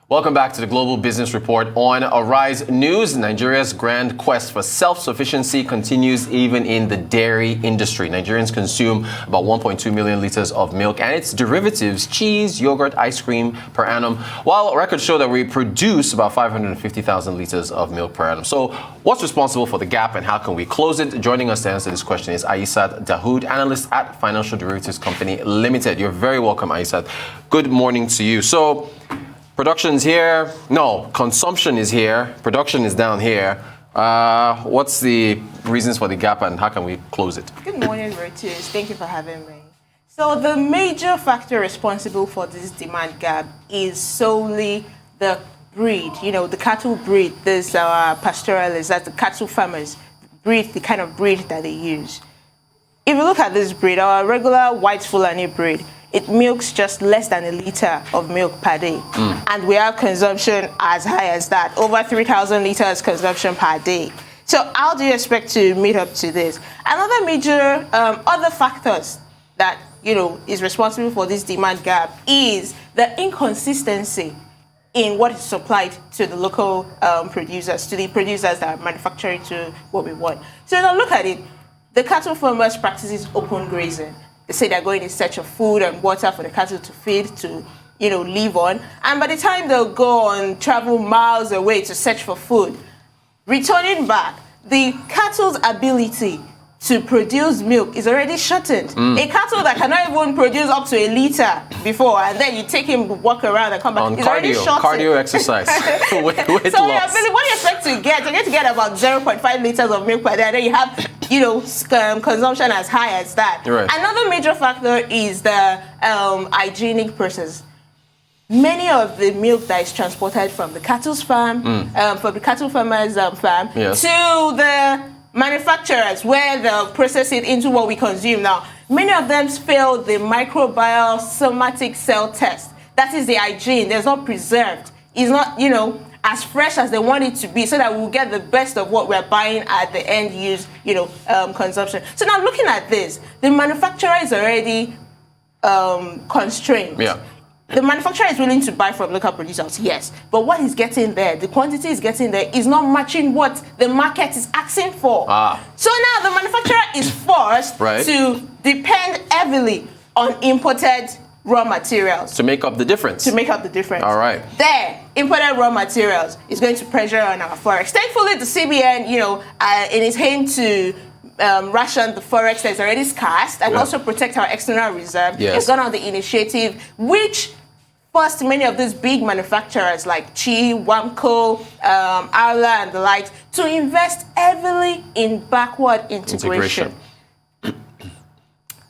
Welcome back to the Global Business Report. On Arise News, Nigeria's grand quest for self-sufficiency continues even in the dairy industry. Nigerians consume about 1.2 million liters of milk and its derivatives, cheese, yogurt, ice cream per annum, while records show that we produce about 550,000 liters of milk per annum. So what's responsible for the gap and how can we close it? Joining us to answer this question is Ayisat Dahood, analyst at Financial Derivatives Company Limited. You're very welcome, Ayisat. Good morning to you. So production's here. No, consumption is here. Production is down here. What's the reasons for the gap and how can we close it? Good morning, Virtus. Thank you for having me. So the major factor responsible for this demand gap is solely the breed, the cattle breed. This pastoralists, that's the cattle farmers, breed, the kind of breed that they use. If you look at this breed, our regular white Fulani breed, it milks just less than a liter of milk per day. And we have consumption as high as that, over 3,000 liters consumption per day. So how do you expect to meet up to this? Another major other factors that, is responsible for this demand gap is the inconsistency in what is supplied to the local producers, to the producers that are manufacturing to what we want. So now look at it. The cattle farmers practices open grazing. They say they're going in search of food and water for the cattle to feed, to, live on. And by the time they'll go and travel miles away to search for food, returning back, the cattle's ability to produce milk is already shortened. A cattle that cannot even produce up to a liter before, and then you take him, walk around and come back, On it's already shortened. cardio exercise. weight So loss. what do you expect to get? You get to get about 0.5 liters of milk per day, and then you have consumption as high as that. Right. Another major factor is the hygienic process. Many of the milk that is transported from the cattle's farm, from the cattle farmer's farm, Yes. to the manufacturers where they'll process it into what we consume now, many of them fail the microbial somatic cell test. That is the hygiene. It's not preserved. It's not, as fresh as they want it to be, so that we'll get the best of what we're buying at the end use, consumption. So now looking at this, the manufacturer is already constrained. Yeah. The manufacturer is willing to buy from local producers, yes, but what he's getting there, the quantity is getting there, is not matching what the market is asking for. So now the manufacturer is forced to depend heavily on imported raw materials. To make up the difference. To make up the difference. All right. There, imported raw materials is going to pressure on our forex. Thankfully, the CBN, in its aim to ration the forex that is already scarce and also protect our external reserve, has gone on the initiative, which forced many of these big manufacturers like Chi, Wamco, Arla, and the likes to invest heavily in backward integration.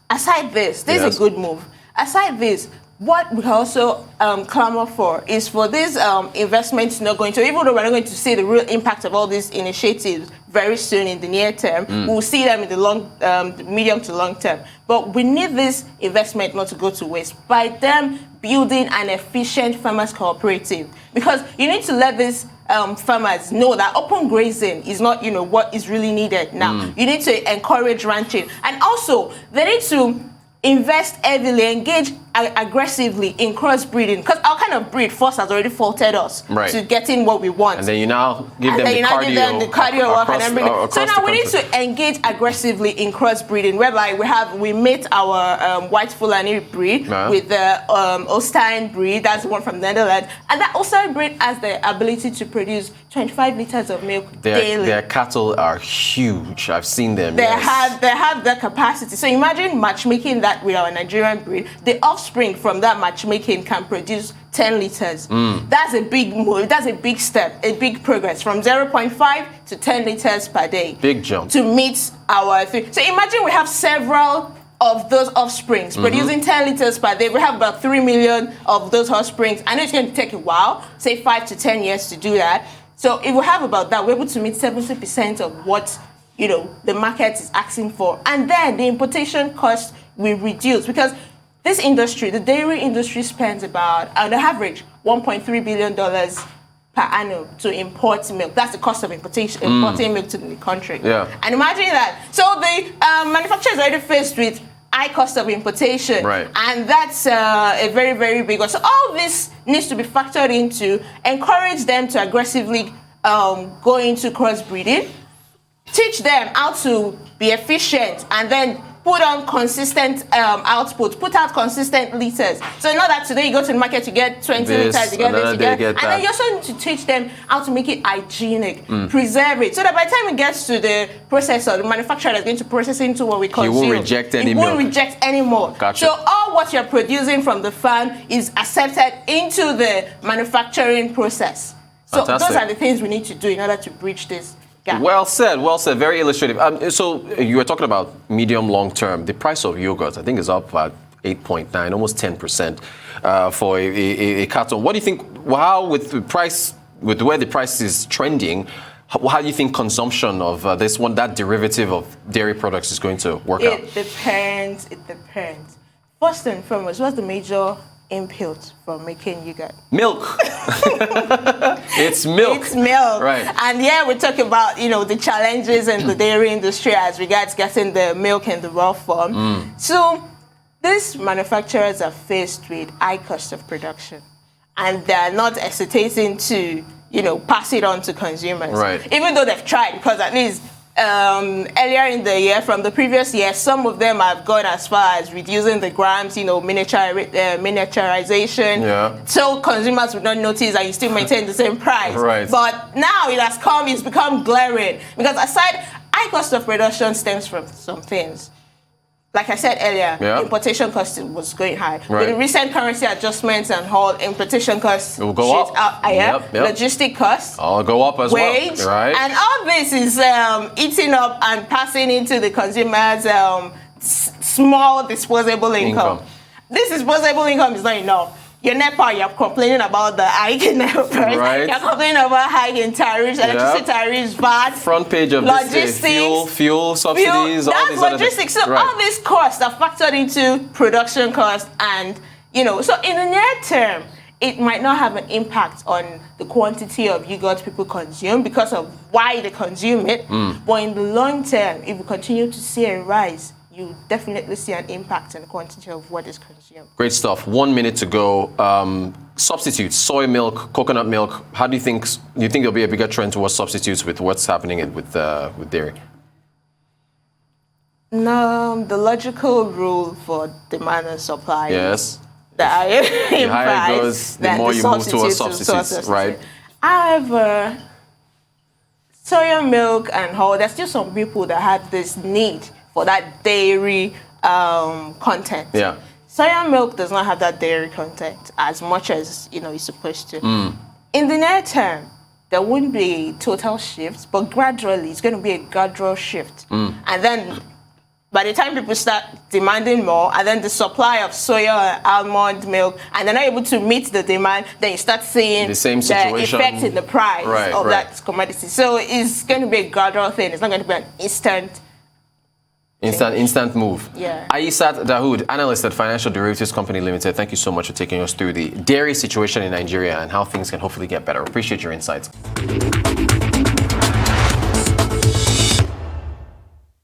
Aside this is a good move. Aside this, what we also clamor for is for these investments not going to, even though we're not going to see the real impact of all these initiatives very soon in the near term, we'll see them in the medium to long term. But we need this investment not to go to waste by them building an efficient farmers cooperative, because you need to let these farmers know that open grazing is not, what is really needed now. You need to encourage ranching, and also they need to invest heavily, engage aggressively in crossbreeding, because our kind of breed first has already faulted us to getting what we want. And then you now give them the cardio work and everything. So now we need to engage aggressively in crossbreeding, whereby we mate our white Fulani breed with the Holstein breed, that's the one from the Netherlands, and that Holstein breed has the ability to produce 25 liters of milk daily. Their cattle are huge. I've seen them. They have the capacity. So imagine matchmaking that with our Nigerian breed. The offspring from that matchmaking can produce 10 liters. That's a big move. That's a big step, a big progress from 0.5 to 10 liters per day. Big jump. To meet our thing. So imagine we have several of those offsprings producing 10 liters per day. We have about 3 million of those offsprings. I know it's going to take a while, say 5 to 10 years to do that. So if we have about that, we're able to meet 70% of what the market is asking for. And then the importation cost will reduce, because this industry, the dairy industry, spends about, on average, $1.3 billion per annum to import milk. That's the cost of importing milk to the country. Yeah. And imagine that. So the manufacturer is already faced with high cost of importation. Right. And that's a very, very big one. So all this needs to be factored into, encourage them to aggressively go into crossbreeding, teach them how to be efficient, and then put on consistent output, put out consistent liters. So not that today you go to the market, you get 20 liters, you get this, you get that. And then you also need to teach them how to make it hygienic, preserve it, so that by the time it gets to the processor, the manufacturer is going to process into what we consume. He won't reject any milk. He won't reject any more. Gotcha. So all what you're producing from the farm is accepted into the manufacturing process. So Fantastic. those are the things we need to do in order to bridge this gap. Well said, very illustrative. So you were talking about medium, long term. The price of yogurt, I think, is up at 8.9, almost 10% for a carton. What do you think? How with where the price is trending? How do you think consumption of that derivative of dairy products is going to work out? It depends. First and foremost, what's the major input for making yogurt? Milk. It's milk. It's milk. Right. And we talk about, the challenges in the dairy industry as regards getting the milk in the raw form. So these manufacturers are faced with high cost of production, and they're not hesitating to, pass it on to consumers. Right. Even though they've tried, because at least earlier in the year, from the previous year, some of them have gone as far as reducing the grams, miniaturization, so consumers would not notice and you still maintain the same price. Right. But now it's become glaring, because aside, high cost of production stems from some things. Like I said earlier, importation cost was going high. Right. With the recent currency adjustments and all, importation costs will go up. Logistic costs all go up as wage, well. Right. And all this is eating up and passing into the consumers' small disposable income. This disposable income is not enough. Your NEPA, you're complaining about the hike in NEPA price. Right. You're complaining about hike in tariffs, electricity tariffs, VAT. Front page of logistics, this fuel subsidies, all these logistics. So all these costs are factored into production costs, and so in the near term, it might not have an impact on the quantity of yogurt people consume because of why they consume it. But in the long term, if we continue to see a rise, you definitely see an impact on the quantity of what is consumed. Great stuff. 1 minute to go. Substitutes, soy milk, coconut milk. How do you think there'll be a bigger trend towards substitutes with what's happening with dairy? No, the logical rule for demand and supply. Yes. The higher it goes, the more you move towards substitutes, right? However, soya milk and all, there's still some people that have this need for that dairy content. Yeah. Soya milk does not have that dairy content as much as it's supposed to. In the near term, there wouldn't be a total shift, but gradually it's going to be a gradual shift. And then by the time people start demanding more, and then the supply of soya and almond milk, and they're not able to meet the demand, then you start seeing the same situation, the effect in the price of that commodity. So it's going to be a gradual thing. It's not going to be an instant move. Yeah. Ayisat Dahood, analyst at Financial Derivatives Company Limited. Thank you so much for taking us through the dairy situation in Nigeria and how things can hopefully get better. Appreciate your insights.